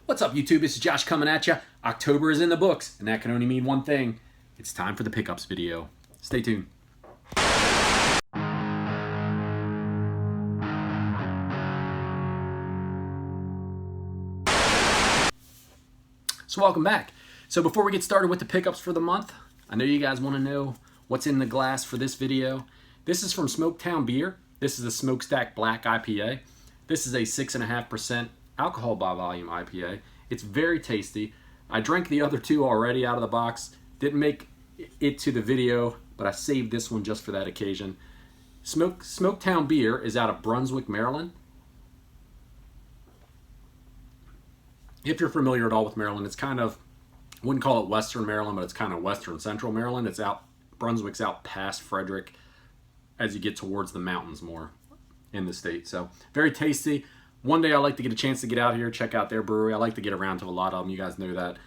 What's up, YouTube? This is Josh coming at you. October is in the books, and that can only mean one thing. It's time for the pickups video. Stay tuned. So welcome back. So before we get started with the pickups for the month, I know you guys want to know what's in the glass for this video. This is from Smoketown Beer. This is the Smokestack Black IPA. This is a 6.5% alcohol by volume IPA. It's very tasty. I drank the other two already out of the box. Didn't make it to the video, but I saved this one just for that occasion. Smoketown Beer is out of Brunswick, Maryland. If you're familiar at all with Maryland, it's kind of, I wouldn't call it Western Maryland, but it's kind of Western Central Maryland. It's out, Brunswick's out past Frederick as you get towards the mountains more in the state. So very tasty. One day I like to get a chance to get out here, check out their brewery. I like to get around to a lot of them. You guys know that.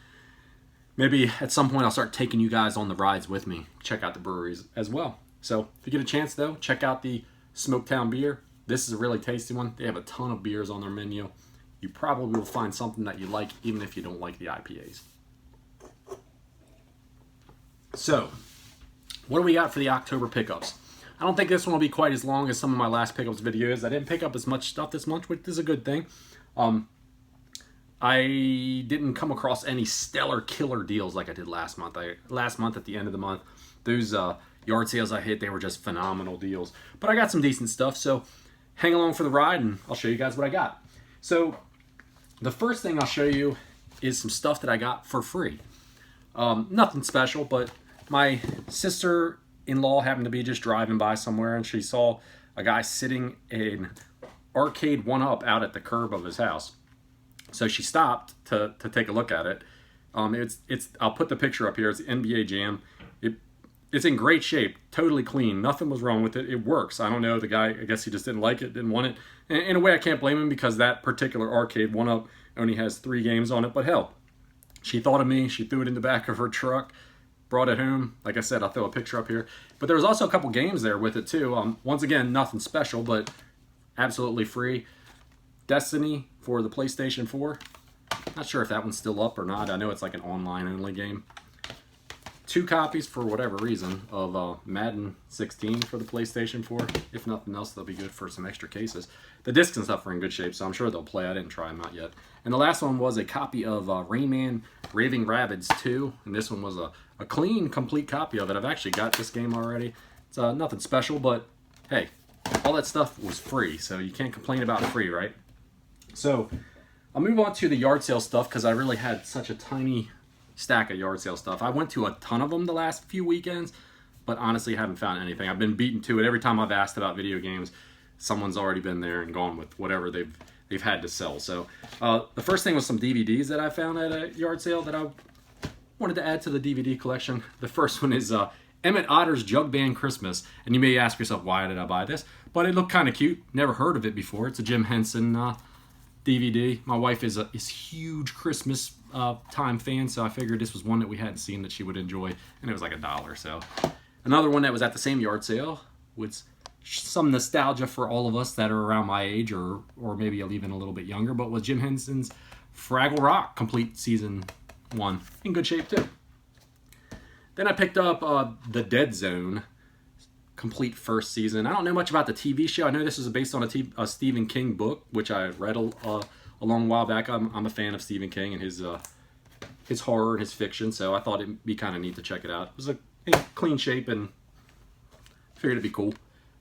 Maybe at some point I'll start taking you guys on the rides with me. Check out the breweries as well. So if you get a chance though, check out the Smoketown Beer. This is a really tasty one. They have a ton of beers on their menu. You probably will find something that you like even if you don't like the IPAs. So, what do we got for the October pickups? I don't think this one will be quite as long as some of my last pickups videos. I didn't pick up as much stuff this month, which is a good thing. I didn't come across any stellar killer deals like I did last month. Last month at the end of the month, those yard sales I hit, they were just phenomenal deals. But I got some decent stuff, so hang along for the ride and I'll show you guys what I got. So the first thing I'll show you is some stuff that I got for free. Nothing special, but my sister-in-law happened to be just driving by somewhere and she saw a guy sitting in arcade 1-up out at the curb of his house. So she stopped to take a look at it. I'll put the picture up here. It's the NBA Jam. It's in great shape, totally clean. Nothing was wrong with it. It works. I don't know, the guy, I guess he just didn't like it, didn't want it. And in a way, I can't blame him because that particular arcade 1-up only has 3 games on it. But hell, she thought of me. She threw it in the back of her truck, brought it home. Like I said, I'll throw a picture up here. But there was also a couple games there with it too. Once again, nothing special, but absolutely free. Destiny for the PlayStation 4. Not sure if that one's still up or not. I know it's like an online only game. 2 copies for whatever reason of Madden 16 for the PlayStation 4. If nothing else, they'll be good for some extra cases. The discs and stuff are in good shape, so I'm sure they'll play. I didn't try them out yet. And the last one was a copy of Rayman Raving Rabbids 2. And this one was a clean, complete copy of it. I've actually got this game already. It's nothing special, but hey, all that stuff was free, so you can't complain about free, right? So I'll move on to the yard sale stuff because I really had such a tiny stack of yard sale stuff. I went to a ton of them the last few weekends, but honestly haven't found anything. I've been beaten to it. Every time I've asked about video games, someone's already been there and gone with whatever they've had to sell. So the first thing was some DVDs that I found at a yard sale that I wanted to add to the DVD collection. The first one is Emmett Otter's Jug Band Christmas. And you may ask yourself, why did I buy this? But it looked kind of cute. Never heard of it before. It's a Jim Henson DVD. My wife is huge Christmas time fan, so I figured this was one that we hadn't seen that she would enjoy, and it was like $1. So another one that was at the same yard sale with some nostalgia for all of us that are around my age or maybe even a little bit younger, but was Jim Henson's Fraggle Rock complete season 1 in good shape too. Then I picked up The Dead Zone complete first season. I don't know much about the TV show. I know this is based on a Stephen King book, which I read a long while back. I'm a fan of Stephen King and his horror and his fiction, so I thought it'd be kind of neat to check it out. It was in clean shape and figured it'd be cool.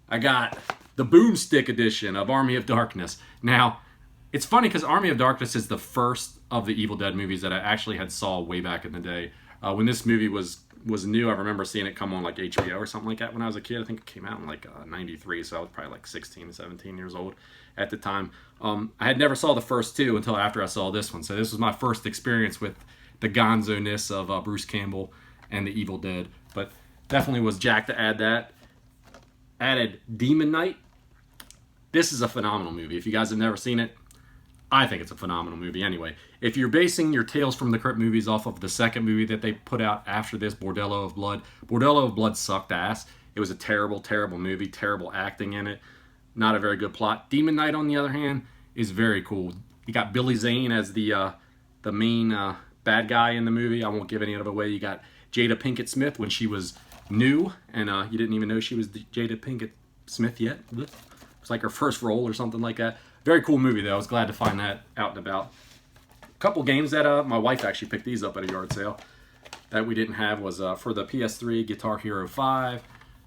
I got the Boomstick edition of Army of Darkness. Now, it's funny because Army of Darkness is the first of the Evil Dead movies that I actually had saw way back in the day. When this movie was new, I remember seeing it come on like HBO or something like that when I was a kid. I think it came out in like 93, so I was probably like 16, 17 years old at the time. I had never saw the first 2 until after I saw this one, so this was my first experience with the gonzo-ness of Bruce Campbell and the Evil Dead, but definitely was jacked to add that. Added Demon Knight. This is a phenomenal movie. If you guys have never seen it, I think it's a phenomenal movie anyway. If you're basing your Tales from the Crypt movies off of the second movie that they put out after this, Bordello of Blood sucked ass. It was a terrible, terrible movie, terrible acting in it, not a very good plot. Demon Knight, on the other hand, is very cool. You got Billy Zane as the the main bad guy in the movie. I won't give any of it away. You got Jada Pinkett Smith when she was new, and you didn't even know she was Jada Pinkett Smith yet. It was like her first role or something like that. Very cool movie, though. I was glad to find that out and about. A couple games that my wife actually picked these up at a yard sale that we didn't have was for the PS3, Guitar Hero 5,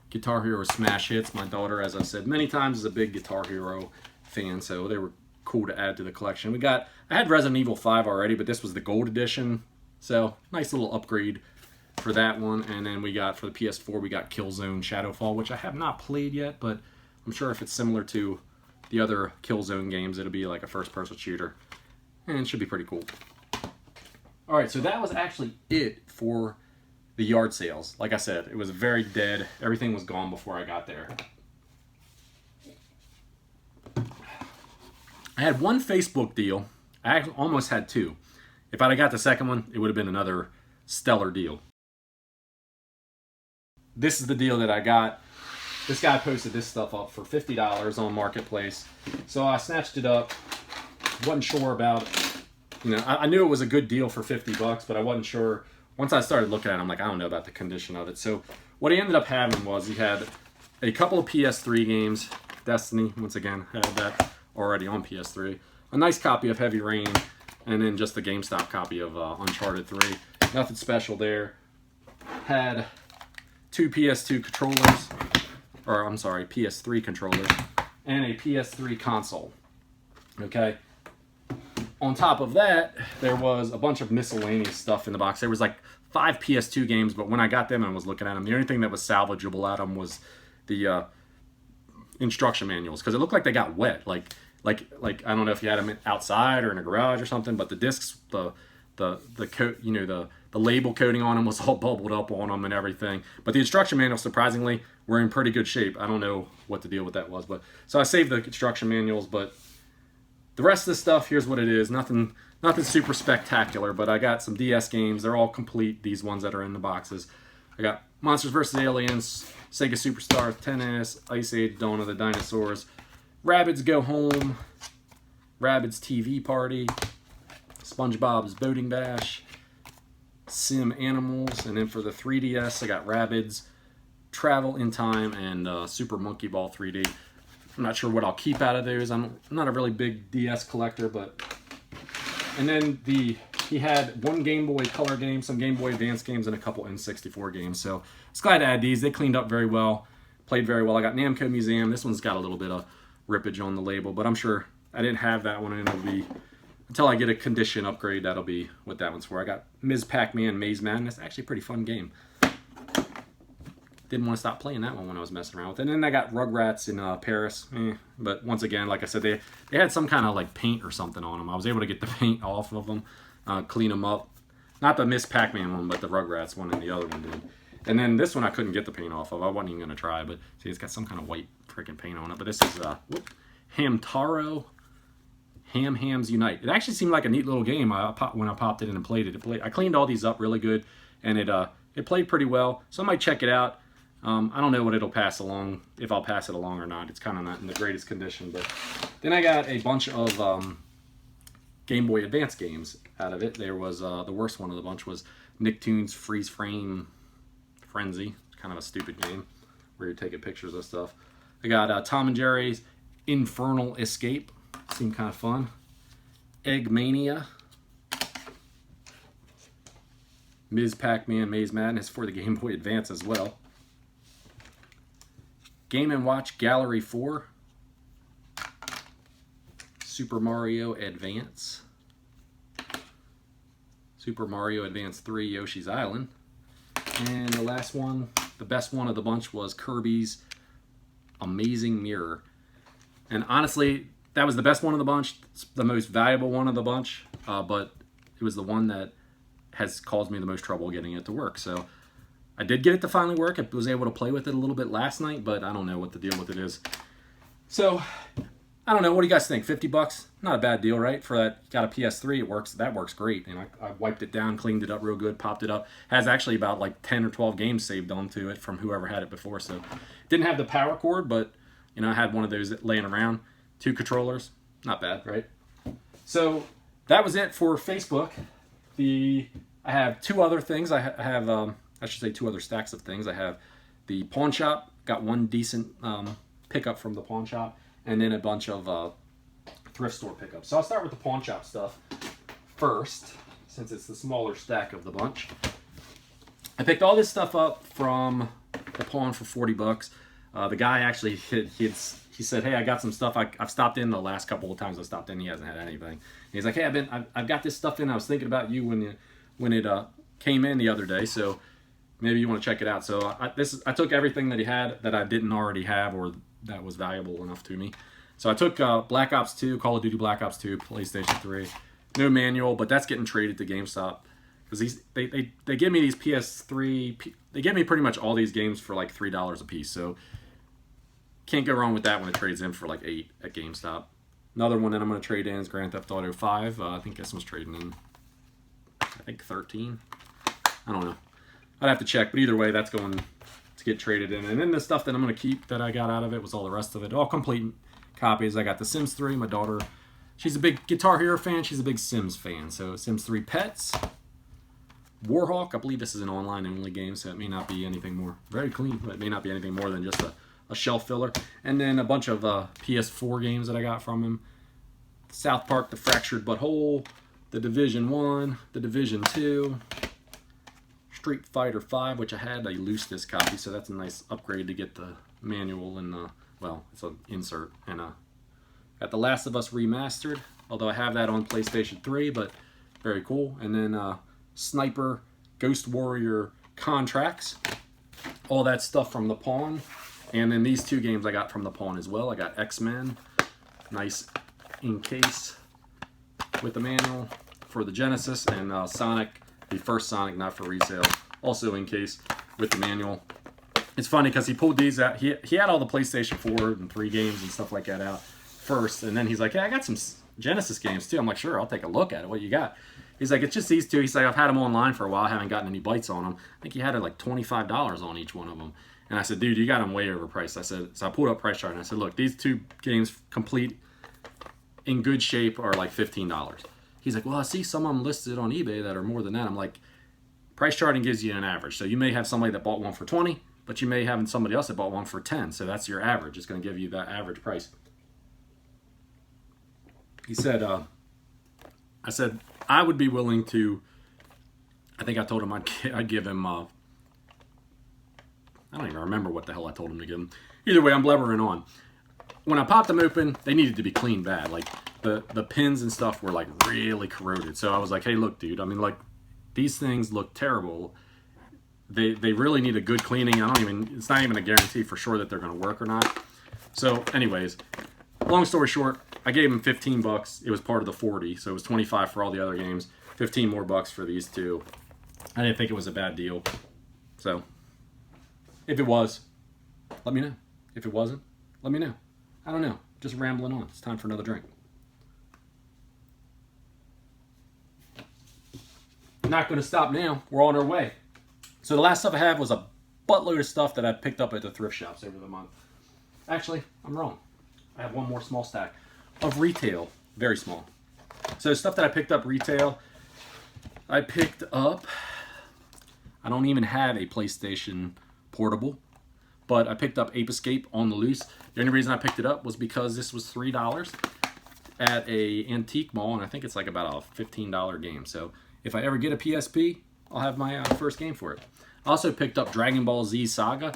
Guitar Hero Smash Hits. My daughter, as I've said many times, is a big Guitar Hero fan, so they were cool to add to the collection. I had Resident Evil 5 already, but this was the gold edition, so nice little upgrade for that one. And then we got, for the PS4, we got Killzone Shadowfall, which I have not played yet, but I'm sure if it's similar to the other Killzone games, it'll be like a first-person shooter, and it should be pretty cool. Alright, so that was actually it for the yard sales. Like I said, it was very dead. Everything was gone before I got there. I had one Facebook deal. I actually almost had two. If I'd have got the second one, it would have been another stellar deal. This is the deal that I got. This guy posted this stuff up for $50 on Marketplace. So I snatched it up. Wasn't sure about it. You know, I knew it was a good deal for $50, but I wasn't sure. Once I started looking at it, I'm like, I don't know about the condition of it. So what he ended up having was he had a couple of PS3 games. Destiny, once again, had that already on PS3. A nice copy of Heavy Rain, and then just the GameStop copy of Uncharted 3. Nothing special there. Had two PS2 controllers, or I'm sorry, PS3 controllers, and a PS3 console. Okay. On top of that, there was a bunch of miscellaneous stuff in the box. There was like 5 PS2 games, but when I got them and I was looking at them, the only thing that was salvageable out of them was the instruction manuals, because it looked like they got wet. Like I don't know if you had them outside or in a garage or something, but the discs, the coat, you know, the label coating on them was all bubbled up on them and everything. But the instruction manuals, surprisingly, were in pretty good shape. I don't know what the deal with that was, but so I saved the instruction manuals, but the rest of the stuff, here's what it is. Nothing super spectacular, but I got some DS games. They're all complete, these ones that are in the boxes. I got Monsters vs. Aliens, Sega Superstar Tennis, Ice Age Dawn of the Dinosaurs, Rabbids Go Home, Rabbids TV Party, SpongeBob's Boating Bash, Sim Animals, and then for the 3DS, I got Rabbids Travel in Time and Super Monkey Ball 3D. I'm not sure what I'll keep out of those. I'm not a really big DS collector, but... And then he had one Game Boy Color game, some Game Boy Advance games, and a couple N64 games. So I was glad to add these. They cleaned up very well, played very well. I got Namco Museum. This one's got a little bit of rippage on the label, but I'm sure I didn't have that one, and it'll be... Until I get a condition upgrade, that'll be what that one's for. I got Ms. Pac-Man Maze Madness. Actually a pretty fun game. Didn't want to stop playing that one when I was messing around with it. And then I got Rugrats in Paris. But once again, like I said, they had some kind of like paint or something on them. I was able to get the paint off of them, clean them up. Not the Miss Pac-Man one, but the Rugrats one, and the other one did. And then this one I couldn't get the paint off of. I wasn't even going to try, but see, it's got some kind of white freaking paint on it. But this is Hamtaro Hams Unite. It actually seemed like a neat little game when I popped it in and played it. I cleaned all these up really good, and it played pretty well. So I might check it out. I don't know what it'll pass along, if I'll pass it along or not. It's kind of not in the greatest condition. But then I got a bunch of Game Boy Advance games out of it. There was the worst one of the bunch was Nicktoons Freeze Frame Frenzy. It's kind of a stupid game where you're taking pictures of stuff. I got Tom and Jerry's Infernal Escape. Seemed kind of fun. Egg Mania. Ms. Pac-Man Maze Madness for the Game Boy Advance as well. Game & Watch Gallery 4. Super Mario Advance. Super Mario Advance 3 Yoshi's Island. And the last one, the best one of the bunch, was Kirby's Amazing Mirror. And honestly, that was the best one of the bunch. It's the most valuable one of the bunch. But it was the one that has caused me the most trouble getting it to work. So I did get it to finally work. I was able to play with it a little bit last night, but I don't know what the deal with it is. So, I don't know. What do you guys think? $50? Not a bad deal, right? For that, got a PS3, it works. That works great. And I wiped it down, cleaned it up real good, popped it up. Has actually about like 10 or 12 games saved onto it from whoever had it before. So, didn't have the power cord, but I had one of those laying around. 2 controllers. Not bad, right? So, that was it for Facebook. I have two other things. I have I should say two other stacks of things. I have the pawn shop. Got one decent pickup from the pawn shop, and then a bunch of thrift store pickups. So I'll start with the pawn shop stuff first, since it's the smaller stack of the bunch. I picked all this stuff up from the pawn for $40. The guy actually he said, "Hey, I got some stuff. I've stopped in the last couple of times I stopped in. He hasn't had anything." And he's like, "Hey, I've got this stuff in. I was thinking about you when it came in the other day. So maybe you want to check it out." So I took everything that he had that I didn't already have or that was valuable enough to me. So I took Black Ops 2, Call of Duty Black Ops 2, PlayStation 3. No manual, but that's getting traded to GameStop. Because they give me these PS3, they give me pretty much all these games for like $3 a piece. So can't go wrong with that when it trades in for like $8 at GameStop. Another one that I'm going to trade in is Grand Theft Auto 5. I think this one's trading in, I think 13. I don't know. I'd have to check, but either way, that's going to get traded in. And then the stuff that I'm going to keep that I got out of it was all the rest of it. All complete copies. I got the Sims 3. My daughter, she's a big Guitar Hero fan. She's a big Sims fan. So Sims 3 Pets. Warhawk. I believe this is an online-only game, so it may not be anything more. Very clean, but it may not be anything more than just a shelf filler. And then a bunch of PS4 games that I got from him. South Park, The Fractured But Whole. The Division 1. The Division 2. Street Fighter 5, which I had a loose disc copy, so that's a nice upgrade to get the manual and well, it's an insert. And got The Last of Us Remastered, although I have that on PlayStation 3, but very cool. And then Sniper, Ghost Warrior Contracts, all that stuff from the pawn. And then these two games I got from the pawn as well. I got X-Men, nice in case with the manual for the Genesis, and Sonic, the first Sonic, not for resale, also in case with the manual. It's funny because he pulled these out. He had all the PlayStation 4 and 3 games and stuff like that out first, and then he's like, "Hey, I got some Genesis games too." I'm like, "Sure, I'll take a look at it. What you got?" He's like, "It's just these two." He's like, "I've had them online for a while. I haven't gotten any bites on them." I think he had like $25 on each one of them. And I said, "Dude, you got them way overpriced." I said, so I pulled up price chart and I said, "Look, these two games complete in good shape are like $15. He's like, "Well, I see some of them listed on eBay that are more than that." I'm like, price charting gives you an average. So you may have somebody that bought one for 20, but you may have somebody else that bought one for 10. So that's your average. It's going to give you that average price. He said, I said, I would be willing to, I think I told him I'd give him, I don't even remember what the hell I told him to give him. Either way, I'm blabbering on. When I popped them open, they needed to be cleaned bad. Like the pins and stuff were like really corroded. So I was like, "Hey, look, dude, I mean, like, these things look terrible. They really need a good cleaning. It's not even a guarantee for sure that they're going to work or not." So anyways, long story short, I gave him $15. It was part of the 40, so it was 25 for all the other games. 15 more bucks for these two. I didn't think it was a bad deal. So if it was, let me know. If it wasn't, let me know. I don't know. Just rambling on. It's time for another drink. Not going to stop now. We're on our way. So the last stuff I have was a buttload of stuff that I picked up at the thrift shops over the month. Actually, I'm wrong. I have one more small stack of retail. Very small. So stuff that I picked up retail, I picked up, I don't even have a PlayStation Portable, but I picked up Ape Escape on the loose. The only reason I picked it up was because this was $3 at a antique mall, and I think it's like about a $15 game. So if I ever get a PSP, I'll have my first game for it. I also picked up Dragon Ball Z Saga.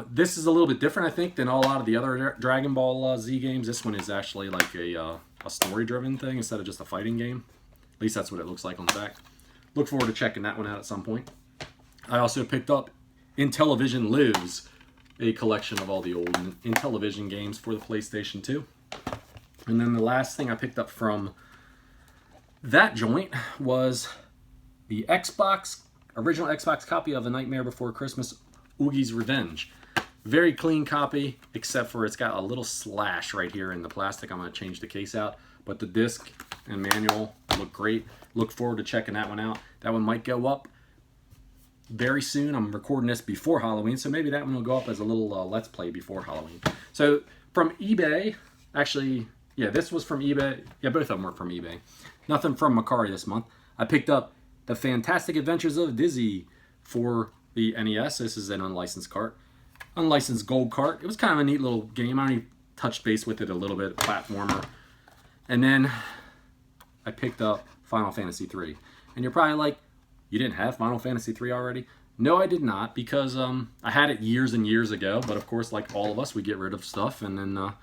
This is a little bit different, I think, than a lot of the other Dragon Ball Z games. This one is actually like a story-driven thing instead of just a fighting game. At least that's what it looks like on the back. Look forward to checking that one out at some point. I also picked up Intellivision Lives, a collection of all the old Intellivision games for the PlayStation 2. And then the last thing I picked up from that joint was the original Xbox copy of A Nightmare Before Christmas, Oogie's Revenge. Very clean copy, except for it's got a little slash right here in the plastic. I'm going to change the case out. But the disc and manual look great. Look forward to checking that one out. That one might go up very soon. I'm recording this before Halloween, so maybe that one will go up as a little Let's Play before Halloween. So from eBay, actually, yeah, this was from eBay. Yeah, both of them were from eBay. Nothing from Macari this month. I picked up The Fantastic Adventures of Dizzy for the NES. This is an unlicensed cart. Unlicensed gold cart. It was kind of a neat little game. I only touched base with it a little bit, platformer. And then I picked up Final Fantasy 3. And you're probably like, you didn't have Final Fantasy 3 already? No, I did not, because I had it years and years ago. But of course, like all of us, we get rid of stuff, and then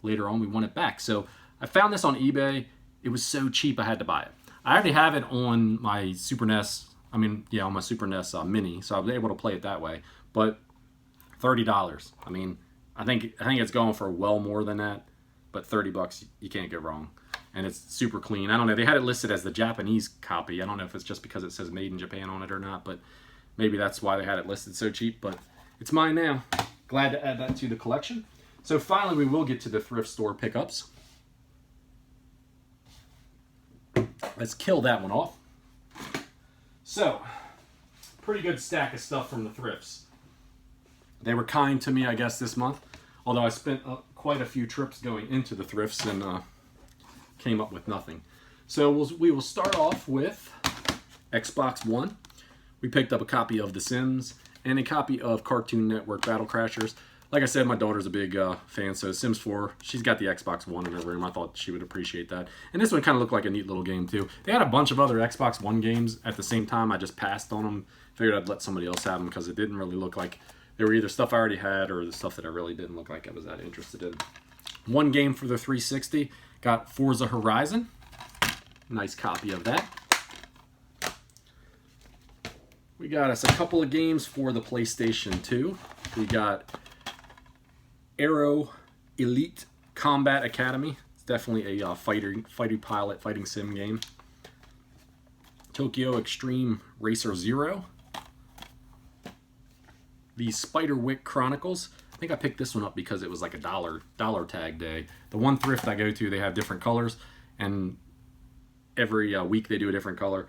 later on we want it back. So I found this on eBay. It was so cheap I had to buy it. I already have it on my Super NES. On my Super NES Mini, so I was able to play it that way. But $30. I mean, I think it's going for well more than that. But $30, you can't go wrong. And it's super clean. I don't know. They had it listed as the Japanese copy. I don't know if it's just because it says Made in Japan on it or not, but maybe that's why they had it listed so cheap. But it's mine now. Glad to add that to the collection. So finally, we will get to the thrift store pickups. Let's kill that one off. So, pretty good stack of stuff from the thrifts. They were kind to me, I guess, this month. Although I spent quite a few trips going into the thrifts and came up with nothing. So we will start off with Xbox One. We picked up a copy of The Sims and a copy of Cartoon Network Battle Crashers. Like I said, my daughter's a big fan, so Sims 4, she's got the Xbox One in her room. I thought she would appreciate that. And this one kind of looked like a neat little game, too. They had a bunch of other Xbox One games at the same time. I just passed on them. Figured I'd let somebody else have them because it didn't really look like they were either stuff I already had or the stuff that I really didn't look like I was that interested in. One game for the 360. Got Forza Horizon. Nice copy of that. We got us a couple of games for the PlayStation 2. We got Aero Elite Combat Academy. It's definitely a fighting pilot, fighting sim game. Tokyo Extreme Racer Zero. The Spiderwick Chronicles. I think I picked this one up because it was like a dollar tag day. The one thrift I go to, they have different colors, and every week they do a different color.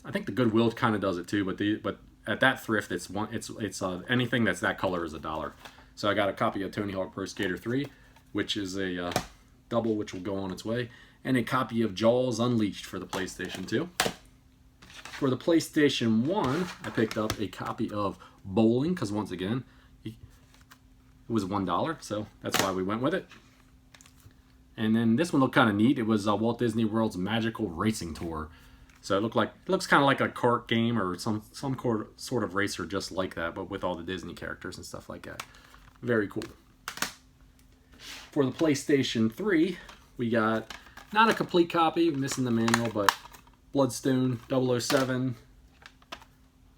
I think the Goodwill kind of does it too, but at that thrift, it's anything that's that color is $1. So I got a copy of Tony Hawk Pro Skater 3, which is a double, which will go on its way, and a copy of Jaws Unleashed for the PlayStation 2. For the PlayStation 1, I picked up a copy of Bowling, because once again, it was $1, so that's why we went with it. And then this one looked kind of neat. It was Walt Disney World's Magical Racing Tour. So it looks kind of like a kart game or some sort of racer just like that, but with all the Disney characters and stuff like that. Very cool. For the PlayStation 3, we got not a complete copy, missing the manual, but Bloodstone 007.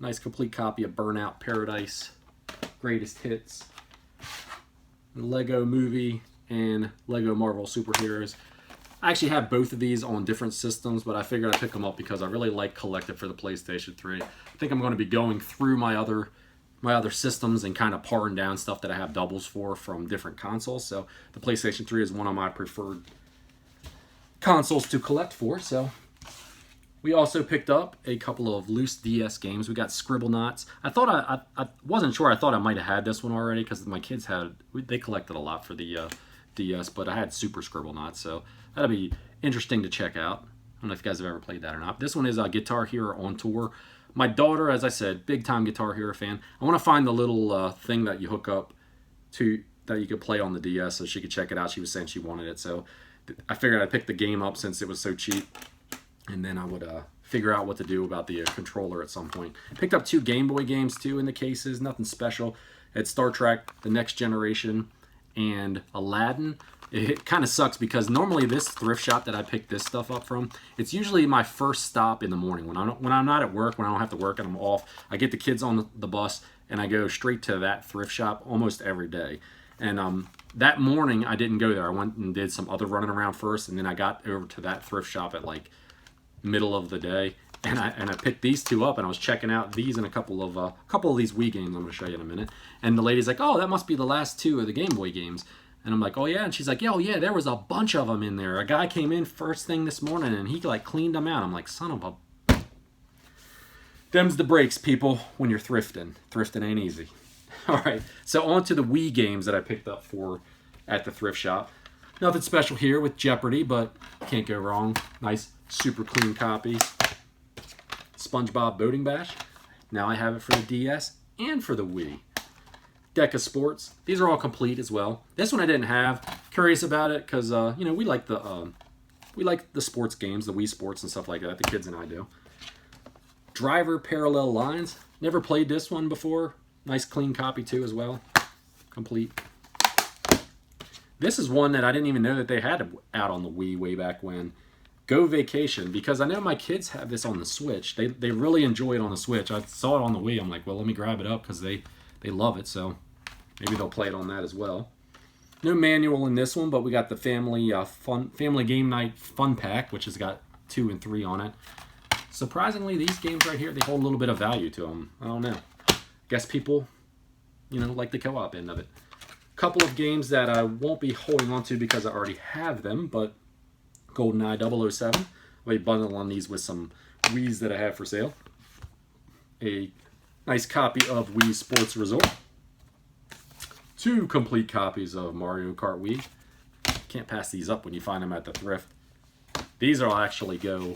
Nice complete copy of Burnout Paradise, Greatest Hits, Lego Movie, and Lego Marvel Superheroes. I actually have both of these on different systems, but I figured I'd pick them up because I really like collecting for the PlayStation 3. I think I'm going to be going through my other systems and kind of paring down stuff that I have doubles for from different consoles. So the PlayStation 3 is one of my preferred consoles to collect for. So we also picked up a couple of loose DS games. We got Scribblenauts. I wasn't sure. I thought I might have had this one already because my kids they collected a lot for the DS, but I had Super Scribblenauts, so that'll be interesting to check out. I don't know if you guys have ever played that or not. This one is Guitar Hero on Tour. My daughter, as I said, big time Guitar Hero fan. I want to find the little thing that you hook up to that you could play on the DS so she could check it out. She was saying she wanted it, so I figured I'd pick the game up since it was so cheap, and then I would figure out what to do about the controller at some point. Picked up 2 Game Boy games too in the cases, nothing special. It's Star Trek: The Next Generation and Aladdin. It kind of sucks because normally this thrift shop that I pick this stuff up from, it's usually my first stop in the morning. When I'm not at work, when I don't have to work and I'm off, I get the kids on the bus and I go straight to that thrift shop almost every day. And that morning I didn't go there. I went and did some other running around first, and then I got over to that thrift shop at like middle of the day, and I picked these 2 up, and I was checking out these and a couple of these Wii games I'm going to show you in a minute. And the lady's like, "Oh, that must be the last 2 of the Game Boy games." And I'm like, "Oh yeah," and she's like, "Oh yeah, there was a bunch of them in there. A guy came in first thing this morning and he like cleaned them out." I'm like, "Son of a..." Them's the breaks, people, when you're thrifting. Thrifting ain't easy. All right, so on to the Wii games that I picked up at the thrift shop. Nothing special here with Jeopardy, but can't go wrong. Nice super clean copies. SpongeBob Boating Bash. Now I have it for the DS and for the Wii. Deck of Sports. These are all complete as well. This one I didn't have. Curious about it because you know, we like the sports games, the Wii Sports and stuff like that. The kids and I do. Driver Parallel Lines. Never played this one before. Nice clean copy too as well. Complete. This is one that I didn't even know that they had out on the Wii way back when. Go Vacation, because I know my kids have this on the Switch. They really enjoy it on the Switch. I saw it on the Wii. I'm like, well, let me grab it up because they love it. So maybe they'll play it on that as well. No manual in this one, but we got the family game night fun pack, which has got 2 and 3 on it. Surprisingly, these games right here, they hold a little bit of value to them. I don't know. Guess people, you know, like the co-op end of it. Couple of games that I won't be holding on to because I already have them, but GoldenEye 007. I'll be bundling on these with some Wii's that I have for sale. A nice copy of Wii Sports Resort. 2 complete copies of Mario Kart Wii. Can't pass these up when you find them at the thrift. These will actually go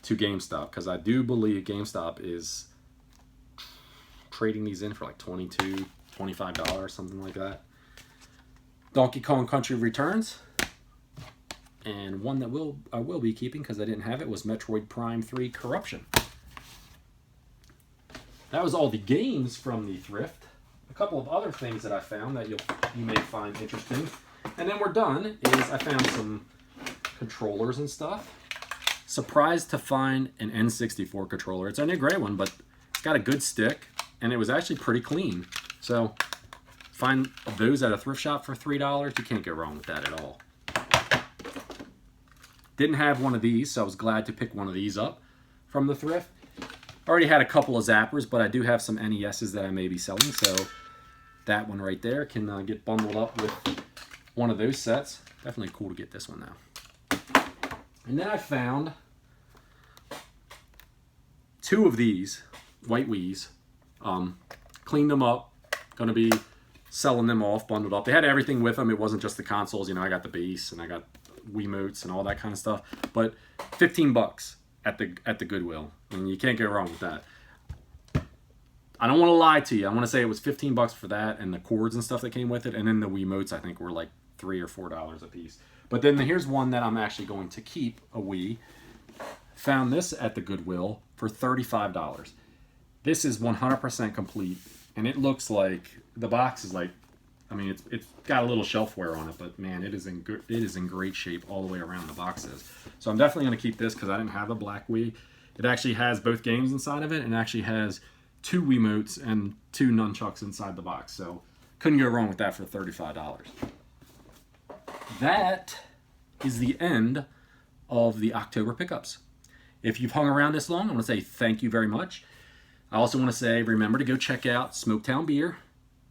to GameStop because I do believe GameStop is trading these in for like $22, $25, something like that. Donkey Kong Country Returns. And one that I will be keeping because I didn't have it was Metroid Prime 3 Corruption. That was all the games from the thrift. A couple of other things that I found that you may find interesting. And then we're done is I found some controllers and stuff. Surprised to find an N64 controller. It's a new gray one, but it's got a good stick and it was actually pretty clean. So find those at a thrift shop for $3. You can't go wrong with that at all. Didn't have one of these, so I was glad to pick one of these up from the thrift. Already had a couple of zappers, but I do have some NESs that I may be selling, so that one right there can get bundled up with one of those sets. Definitely cool to get this one now. And then I found 2 of these white Wii's. Cleaned them up. Gonna be selling them off, bundled up. They had everything with them. It wasn't just the consoles. You know, I got the base and I got Wiimotes and all that kind of stuff. But $15 at the Goodwill, and you can't go wrong with that. I don't want to lie to you. I want to say it was $15 for that and the cords and stuff that came with it, and then the Wiimotes I think were like $3 or $4 a piece. But then here's one that I'm actually going to keep, a Wii. Found this at the Goodwill for $35. This is 100% complete, and it looks like the box is like, I mean, it's got a little shelf wear on it, but man, it is in great shape all the way around, the box is. So I'm definitely going to keep this because I didn't have a black Wii. It actually has both games inside of it, and actually has 2 Wiimotes and 2 nunchucks inside the box. So couldn't go wrong with that for $35. That is the end of the October pickups. If you've hung around this long, I want to say thank you very much. I also want to say, remember to go check out Smoketown Beer.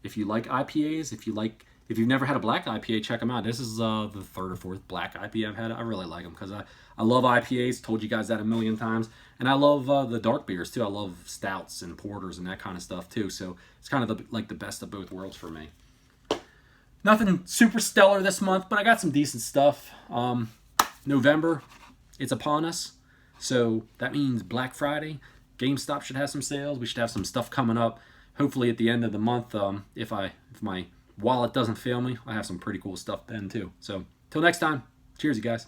If you like IPAs, if you've never had a black IPA, check them out. This is the 3rd or 4th black IPA I've had. I really like them because I love IPAs. Told you guys that a million times. And I love the dark beers too. I love stouts and porters and that kind of stuff too. So it's kind of like the best of both worlds for me. Nothing super stellar this month, but I got some decent stuff. November, it's upon us. So that means Black Friday. GameStop should have some sales. We should have some stuff coming up. Hopefully at the end of the month, if my wallet doesn't fail me, I have some pretty cool stuff then too. So till next time, cheers you guys.